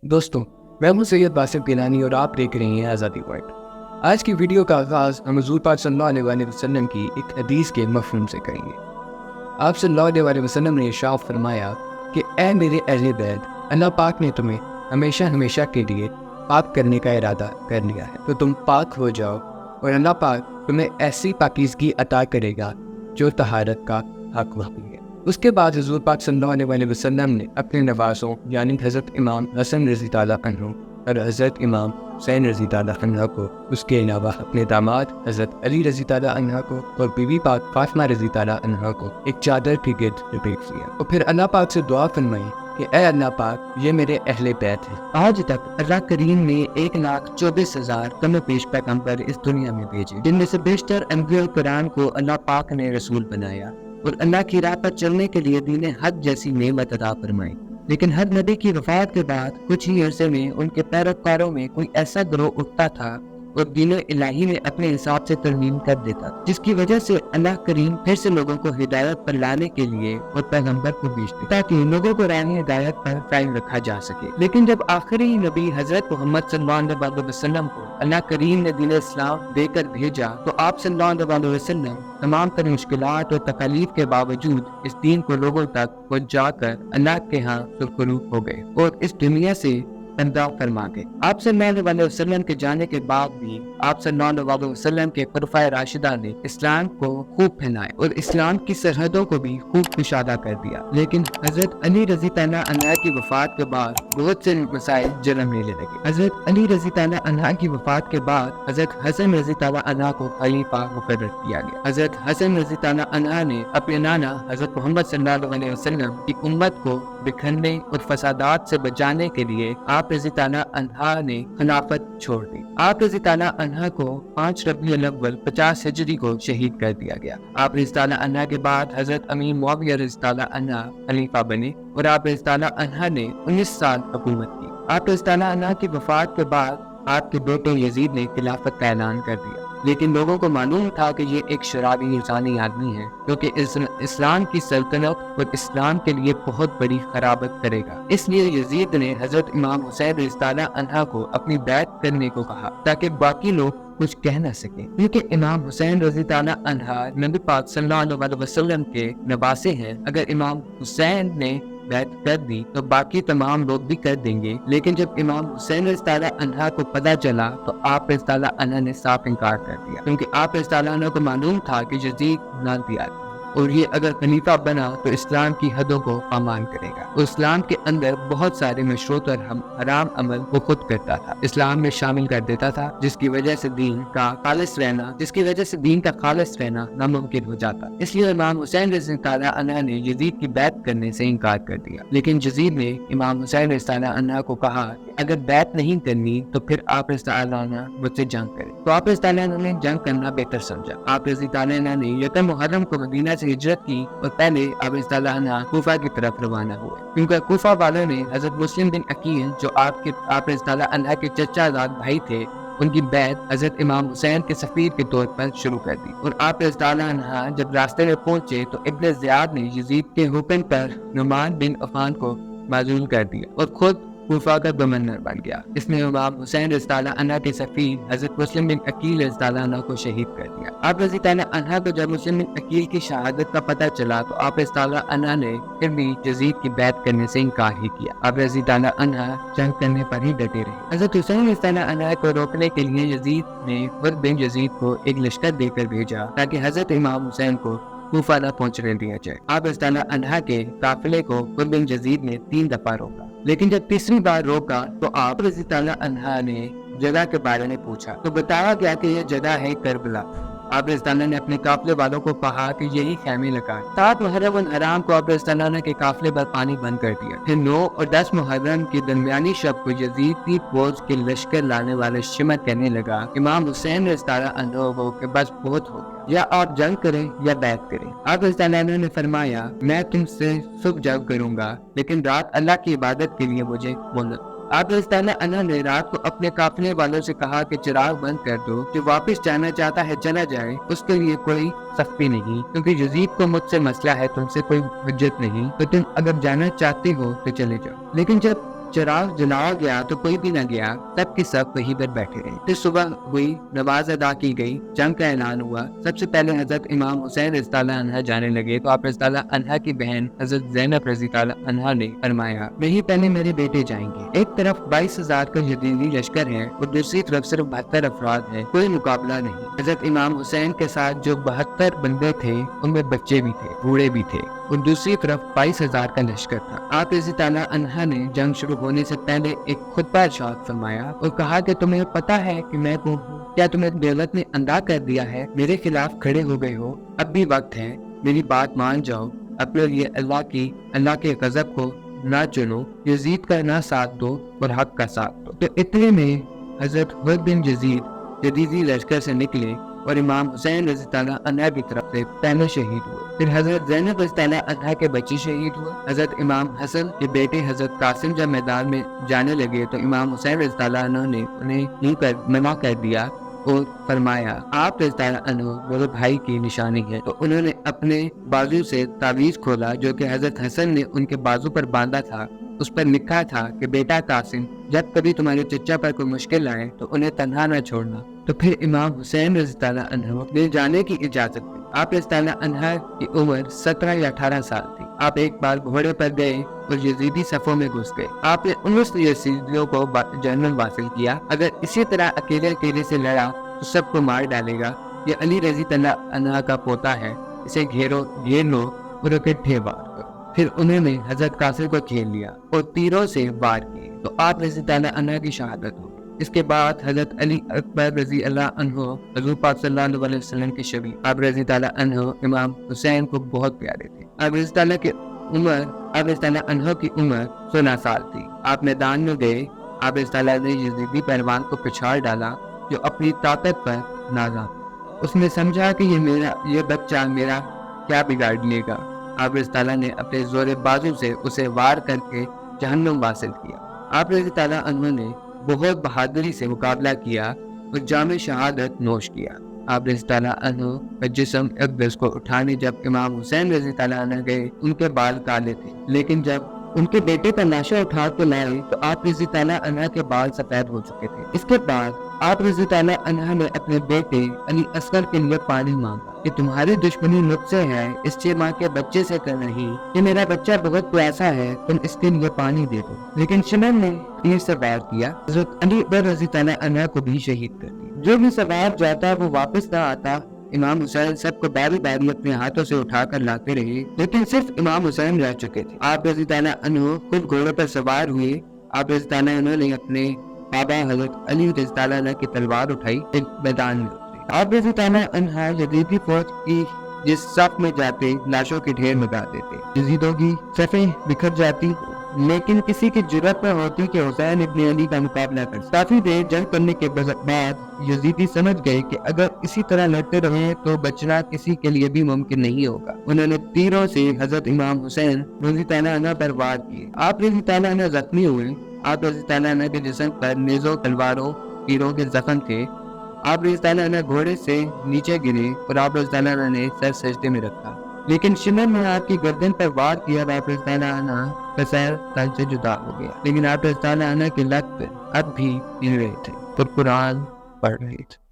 دوستوں، میں ہوں سید باسم گیلانی اور آپ دیکھ رہے ہیں آزادی پوائنٹ۔ آج کی ویڈیو کا آغاز ہم حضور پاک صلی اللہ علیہ وسلم کی ایک حدیث کے مفہوم سے کریں گے۔ آپ صلی اللہ علیہ وسلم نے ارشاد فرمایا کہ اے میرے اہل بیت، اللہ پاک نے تمہیں ہمیشہ کے لیے پاک کرنے کا ارادہ کر لیا ہے، تو تم پاک ہو جاؤ اور اللہ پاک تمہیں ایسی پاکیزگی عطا کرے گا جو طہارت کا حق رکھتی ہے۔ اس کے بعد حضور پاک صلی اللہ علیہ وسلم نے اپنے نوازوں یعنی حضرت امام حسن رضی اللہ عنہ اور حضرت امام حسین رضی اللہ عنہ کو، اس کے علاوہ اپنے داماد حضرت علی رضی اللہ عنہ کو اور بیوی پاک فاطمہ رضی اللہ عنہ کو ایک چادر کے گرد لپیٹ دیا اور پھر اللہ پاک سے دعا فرمائی کہ اے اللہ پاک، یہ میرے اہل بیت ہیں۔ آج تک اللہ کریم نے 1,24,000 کم و بیش پیغمبر اس دنیا میں بھیجے، جن میں سے بیشتر انبیاء کرام کو اللہ پاک نے رسول بنایا اور اللہ کی راہ پر چلنے کے لیے دین حق جیسی نعمت عطا فرمائی۔ لیکن ہر نبی کی وفات کے بعد کچھ ہی عرصے میں ان کے پیروکاروں میں کوئی ایسا گروہ اٹھتا تھا اور دین الہی میں اپنے حساب سے ترمیم کر دیتا، جس کی وجہ سے اللہ کریم پھر سے لوگوں کو ہدایت پر لانے کے لیے اور پیغمبر کو بھیجتے تاکہ لوگوں کو راہ ہدایت پر قائم رکھا جا سکے۔ لیکن جب آخری نبی حضرت محمد صلی اللہ علیہ وسلم کو اللہ کریم نے دین اسلام دے کر بھیجا تو آپ صلی اللہ علیہ وسلم تمام تر مشکلات اور تکالیف کے باوجود اس دین کو لوگوں تک پہنچا کر اللہ کے ہاں سرخرو ہو گئے اور اس دنیا سے پناہ فرما گئے۔ آپ صلی اللہ علیہ وسلم کے جانے کے بعد بھی آپ صلی اللہ علیہ وسلم کے خلفائے راشدہ نے اسلام کو خوب پھیلایا اور اسلام کی سرحدوں کو بھی خوب کشادہ کر دیا۔ لیکن حضرت علی رضی اللہ عنہ کی وفات کے بعد بہت سے مسائل جنم لینے لگے۔ حضرت علی رضی اللہ عنہ کی وفات کے بعد حضرت حسن رضی اللہ عنہ کو خلیفہ مقرر کیا گیا۔ حضرت حسن رضی اللہ عنہ نے اپنے نانا حضرت محمد صلی اللہ علیہ وسلم کی امت کو بکھرنے اور فسادات سے بچانے کے لیے آپ رضی اللہ عنہ نے خلافت چھوڑ دی۔ آپ رضی اللہ عنہ کو 5 ربیع الاول 50 ہجری کو شہید کر دیا گیا۔ آپ رضی اللہ عنہ کے بعد حضرت امیر معاویہ رضی اللہ عنہ خلیفہ بنے اور آپ رضی اللہ عنہ نے 19 سال حکومت کی۔ آپ رضی اللہ عنہ کی وفات کے بعد آپ کے بیٹے یزید نے خلافت کا اعلان کر دیا، لیکن لوگوں کو معلوم تھا کہ یہ ایک شرابی انسانی آدمی ہے کیونکہ اسلام کی سلطنت اور اسلام کے لیے بہت بڑی خرابت کرے گا۔ اس لیے یزید نے حضرت امام حسین رضی اللہ عنہ کو اپنی بیعت کرنے کو کہا تاکہ باقی لوگ کچھ کہہ نہ سکیں، کیونکہ امام حسین رضی اللہ عنہ نبی پاک صلی اللہ علیہ وسلم کے نواسے ہیں۔ اگر امام حسین نے بیعت کر دی تو باقی تمام لوگ بھی کر دیں گے، لیکن جب امام حسین رضی اللہ عنہ کو پتہ چلا تو آپ رضی اللہ عنہ نے صاف انکار کر دیا، کیونکہ آپ رضی اللہ عنہ کو معلوم تھا کہ یزید لعنتی آدمی اور یہ اگر خلیفہ بنا تو اسلام کی حدوں کو پامال کرے گا۔ اور اسلام کے اندر بہت سارے مشروط اور حرام عمل وہ خود کرتا تھا، اسلام میں شامل کر دیتا تھا، جس کی وجہ سے دین کا خالص رہنا ناممکن ہو جاتا۔ اس لیے امام حسین رضی اللہ عنہ نے یزید کی بیعت کرنے سے انکار کر دیا، لیکن یزید نے امام حسین رضی اللہ عنہ کو کہا کہ اگر بیعت نہیں کرنی تو پھر آپ رضی اللہ عنہ مجھ سے جنگ کریں۔ تو آپ رضی اللہ عنہ نے جنگ کرنا بہتر سمجھا۔ آپ رضی اللہ عنہ نے یکم محرم کو مدینہ سے ہجرت کی اور پہلے آپ رضی اللہ عنہ کوفہ کی طرف روانہ ہوئے، کیونکہ کوفہ والوں نے حضرت مسلم بن عقیل جو آپ رضی اللہ عنہ کے چچا زاد بھائی تھے، ان کی بیعت حضرت امام حسین کے سفیر کے طور پر شروع کر دی۔ اور آپ رضی اللہ عنہ جب راستے میں پہنچے تو ابن زیاد نے یزید کے حکم پر نعمان بن عفان کو معزول کر دیا اور خود کوفہ کا گورنر بن گیا۔ اس میں امام حسین رضی اللہ عنہ کے سفیر حضرت مسلم بن عقیل رضی اللہ عنہ کو شہید کر دیا۔ آپ رضی اللہ عنہ کو جب مسلم بن عقیل کی شہادت کا پتہ چلا تو آپ رضی اللہ عنہ نے پھر بھی یزید کی بیعت کرنے سے انکار ہی کیا۔ آپ رضی اللہ عنہ جنگ کرنے پر ہی ڈٹے رہے۔ حضرت حسین رضی اللہ عنہ کو روکنے کے لیے یزید نے ورد بن یزید کو ایک لشکر دے کر بھیجا تاکہ حضرت امام حسین کو کوفہ نہ پہنچنے دیا جائے۔ آپ رضی اللہ عنہ کے قافلے کو ورد بن یزید نے 3 دفعہ روکا، لیکن جب تیسری بار روکا تو آپ رضی اللہ عنہ نے جگہ کے بارے میں پوچھا تو بتایا گیا کہ یہ جگہ ہے کربلا۔ آپ رضی اللہ نے اپنے قافلے والوں کو کہا کہ یہی خیمے لگائیں۔ 7 محرم الحرام کو آپ رضی اللہ کے قافلے پر پانی بند کر دیا۔ پھر 9 اور 10 محرم کی درمیانی شب کو یزید کی فوج کے لشکر لانے والے شمر کہنے لگا امام حسین رضی اللہ عنہ کو کہ بس بہت ہو گیا، یا آپ جنگ کریں یا بیعت کریں۔ آپ رضی اللہ عنہ نے فرمایا میں تم سے صبح جنگ کروں گا، لیکن رات اللہ کی عبادت کے لیے مجھے مہلت۔ آپ رضی اللہ عنہ نے رات کو اپنے قافلے والوں سے کہا کہ چراغ بند کر دو، جو واپس جانا چاہتا ہے چلا جائے، اس کے لیے کوئی سختی نہیں، کیونکہ یزید کو مجھ سے مسئلہ ہے، تم سے کوئی حجت نہیں، تو تم اگر جانا چاہتے ہو تو چلے جاؤ۔ لیکن جب چراغ جلایا گیا تو کوئی بھی نہ گیا، سب کے سب وہیں پر بیٹھے رہے۔ پھر صبح ہوئی، نماز ادا کی گئی، جنگ کا اعلان ہوا۔ سب سے پہلے حضرت امام حسین رضی اللہ عنہ جانے لگے تو آپ رضی اللہ عنہ کی بہن حضرت زینب رضی اللہ عنہ نے فرمایا وہی پہلے میرے بیٹے جائیں گے۔ ایک طرف 22,000 کا یزیدی لشکر ہے اور دوسری طرف صرف 72 افراد ہیں، کوئی مقابلہ نہیں۔ حضرت امام حسین کے ساتھ جو 72 بندے تھے ان میں بچے بھی تھے، بوڑھے بھی تھے، اور دوسری طرف 22,000 کا لشکر تھا۔ آپ رضی اللہ عنہ نے جنگ شروع ہونے سے پہلے ایک خطبہ ارشاد فرمایا اور کہا کہ تمہیں پتا ہے کہ میں کون ہوں؟ کیا تمہیں بیعت نے اندھا کر دیا ہے؟ میرے خلاف کھڑے ہو گئے ہو؟ اب بھی وقت ہے، میری بات مان جاؤ، اپنے لیے اللہ کے غضب کو نہ چنو، یزید کا نہ ساتھ دو اور حق کا ساتھ دو۔ تو اتنے میں حضرت خالد بن یزید یزیدی لشکر سے نکلے اور امام حسین رضی اللہ عنہ کی طرف سے پہلے شہید ہوئے۔ پھر حضرت زینب رضی اللہ عنہ کے بچے شہید ہوئے۔ حضرت امام حسن کے بیٹے حضرت قاسم جب میدان میں جانے لگے تو امام حسین رضی اللہ عنہ نے انہیں منع کر دیا اور فرمایا آپ رضی اللہ عنہ میرے بھائی کی نشانی ہے۔ تو انہوں نے اپنے بازو سے تعویذ کھولا جو کہ حضرت حسن نے ان کے بازو پر باندھا تھا۔ اس پر لکھا تھا کہ بیٹا قاسم، جب کبھی تمہارے چچا پر کوئی مشکل آئے تو انہیں تنہا نہ چھوڑنا۔ تو پھر امام حسین رضی اللہ عنہ نے جانے کی اجازت دی۔ آپ رضی اللہ عنہ کی عمر 17 یا 18 سال تھی۔ آپ ایک بار گھوڑے پر گئے اور یزیدی صفوں میں گھس گئے۔ آپ نے 19 یزیدیوں کو جنرل حاصل کیا۔ اگر اسی طرح اکیلے سے لڑا تو سب کو مار ڈالے گا۔ یہ علی رضی اللہ عنہ کا پوتا ہے، اسے گھیر لو اور اکٹھے وار کرو۔ پھر انہوں نے حضرت قاسم کو گھیر لیا اور تیروں سے وار کیے تو آپ رضی اللہ عنہ کی شہادت ہوئی۔ اس کے بعد حضرت علی اکبر رضی اللہ عنہ حضور پاک صلی اللہ علیہ وسلم کے شبی آپ رضی اللہ عنہ امام حسین کو بہت پیارے تھے۔ آپ رضی اللہ عنہ کی عمر 16 سال تھی۔ آپ میدان میں گئے، آپ رضی اللہ نے یزیدی پہلوان کو پچھاڑ ڈالا جو اپنی طاقت پر نازا۔ اس نے سمجھا کہ یہ بچہ میرا کیا بگاڑ لے گا۔ آپ رضی اللہ نے اپنے زور بازو سے اسے وار کر کے جہنم واصل کیا۔ آپ رضی اللہ عنہ نے بہت بہادری سے مقابلہ کیا اور جام شہادت نوش کیا۔ آپ رضی اللہ عنہ کا جسم اقدس کو اٹھانے جب امام حسین رضی اللہ عنہ گئے، ان کے بال کالے تھے، لیکن جب ان کے بیٹے کا لاشا اٹھا کے لائے تو آپ رضی اللہ عنہ کے بال سفید ہو چکے تھے۔ اس کے بعد آپ رضی اللہ عنہ نے اپنے بیٹے علی اصغر کے لیے پانی مانگا کہ تمہاری دشمنی مجھ سے ہے، اس 6 ماہ کے بچے سے کر رہی کہ میرا بچہ بہت پیاسا ہے، تم اس کے لیے پانی دے دو۔ لیکن شمر نے تیر سے وار کیا، حضرت علی رضی اللہ عنہ کو بھی شہید کر دیا۔ جو بھی سوار جاتا وہ واپس نہ آتا۔ امام حسین سب کو باری باری اپنے ہاتھوں سے اٹھا کر لاتے رہے، لیکن صرف امام حسین رہ چکے تھے۔ آپ رضی اللہ عنہ خود گھوڑے پر سوار ہوئے۔ آپ رضی اللہ عنہ نے اپنے بابا حضرت علی رضی اللہ عنہ کی تلوار اٹھائی، ایک میدان میں اترے۔ آپ رضی اللہ عنہ یزیدی فوج کی جس صف میں جاتے لاشوں کے ڈھیر لگا دیتے، یزیدوں کی صفیں بکھر جاتی، لیکن کسی کی جرأت نہ ہوتی کہ حسین ابن علی کا مقابلہ کر۔ کافی دیر جنگ کرنے کے بعد یزیدی سمجھ گئے کہ اگر اسی طرح لڑتے رہے تو بچنا کسی کے لیے بھی ممکن نہیں ہوگا۔ انہوں نے تیروں سے حضرت امام حسین رضی اللہ عنہ پر وار کیے۔ آپ رضی اللہ عنہ زخمی ہوئے۔ آپ رضی اللہ عنہ کے جسم پر نیزوں، تلواروں، تیروں کے زخم تھے۔ آپ رضی اللہ عنہ گھوڑے سے نیچے گرے اور آپ رضی اللہ عنہ نے سر سجدے میں رکھا، لیکن شمر نے آپ کی گردن پر وار کیا اور آپ رضی اللہ عنہ کا سر تن سے جدا ہو گیا، لیکن آپ رضی اللہ عنہ کے لب اب بھی ہل رہے تھے اور قرآن پڑھ رہے تھے۔